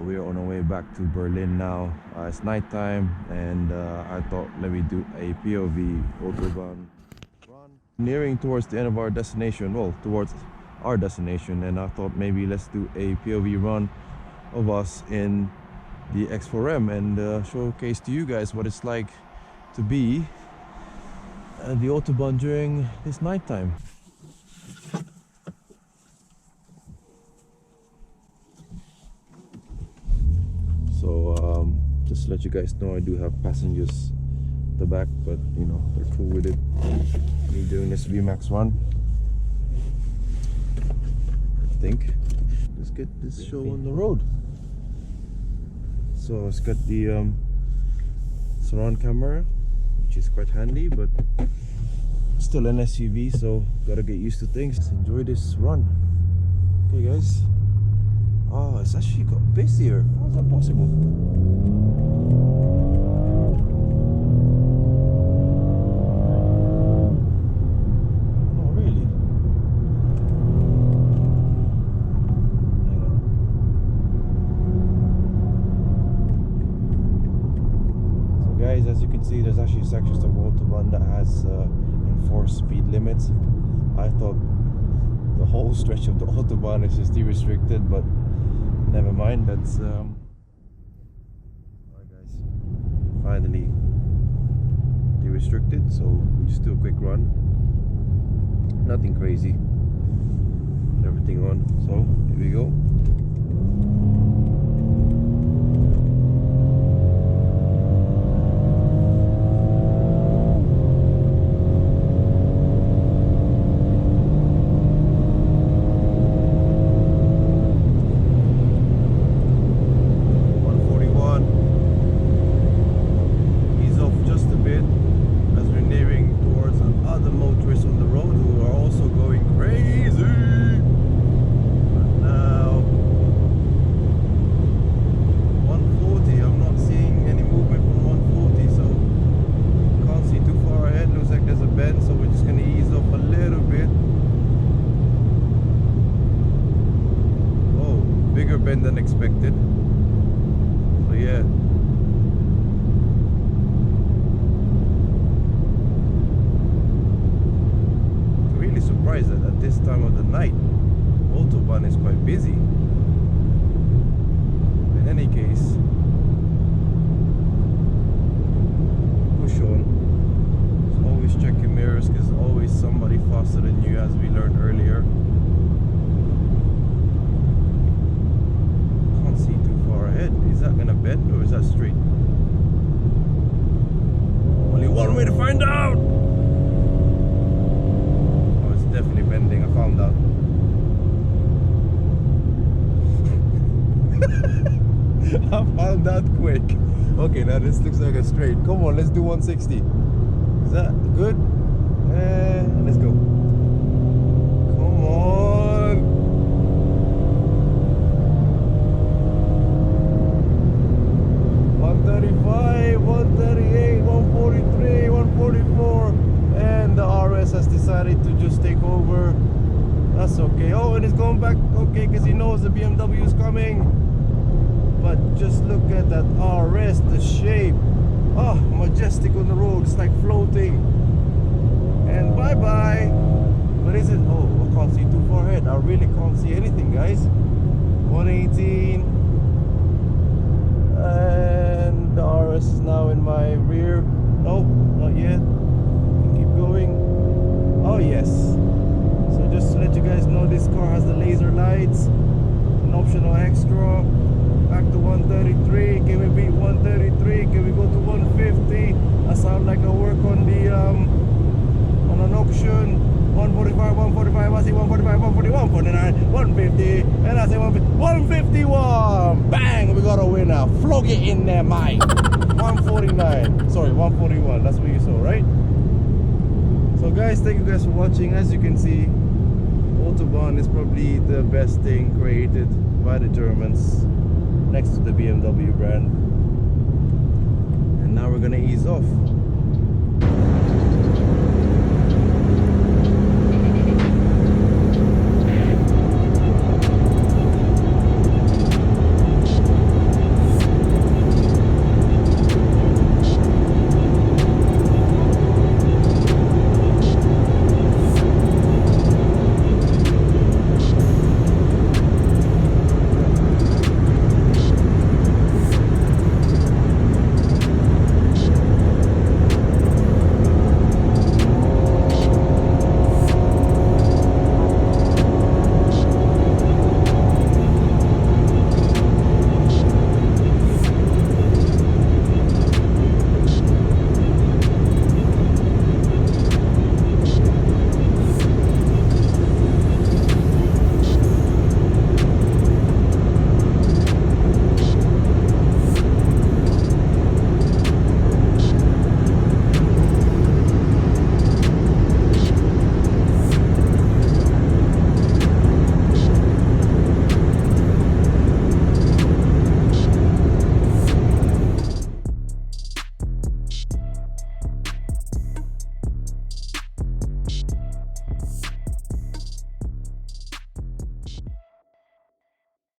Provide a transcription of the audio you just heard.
we're on our way back to Berlin now. It's nighttime, and I thought let me do a POV Autobahn run. Nearing towards the end of our destination, well, towards our destination, and I thought maybe let's do a POV run of us in the X4M and showcase to you guys what it's like to be the Autobahn during this nighttime. So just to let you guys know, I do have passengers at the back, but you know, they're cool with it, me doing this VMAX run. I think let's get this show on the road. So it's got the surround camera, which is quite handy, but still an SUV, so gotta get used to things. Let's enjoy this run. Okay guys. Oh, it's actually got bass here. How is that possible? Oh, really? Hang on. So guys, as you can see, there's actually sections of Autobahn that has enforced speed limits. I thought the whole stretch of the Autobahn is just restricted, but never mind. That's alright guys, finally de-restricted, so we just do a quick run, nothing crazy, everything on. So here we go. Than expected. So yeah, really surprised that at this time of the night Autobahn is quite busy. In any case, push on. So always check your mirrors, because there's always somebody faster than you, as we learned earlier. Is that gonna bend or is that straight? Only one way to find out! Oh, it's definitely bending, I found out. I found out quick. Okay, now this looks like a straight. Come on, let's do 160. Is that good? Let's go. Come on! 135, 138, 143, 144, and the RS has decided to just take over. That's okay. Oh, and it's going back, okay, because he knows the BMW is coming. But just look at that RS, the shape. Oh, majestic on the road. It's like floating. And bye-bye. What is it? Oh, I can't see too far ahead. I really can't see anything, guys. 118. And the RS is now in my rear. No, not yet. Keep going. Oh yes. So just to let you guys know, this car has the laser lights, an optional extra. Back to 133. Can we beat 133? Can we go to 150? I sound like I work on the on an auction. 145, 145, I say 145, 141, 149, 150, and I say 151. Bang! We got a winner. Flog it in there, mate. 149. Sorry, 141. That's what you saw, right? So guys, thank you guys for watching. As you can see, Autobahn is probably the best thing created by the Germans, next to the BMW brand. And now we're gonna ease off.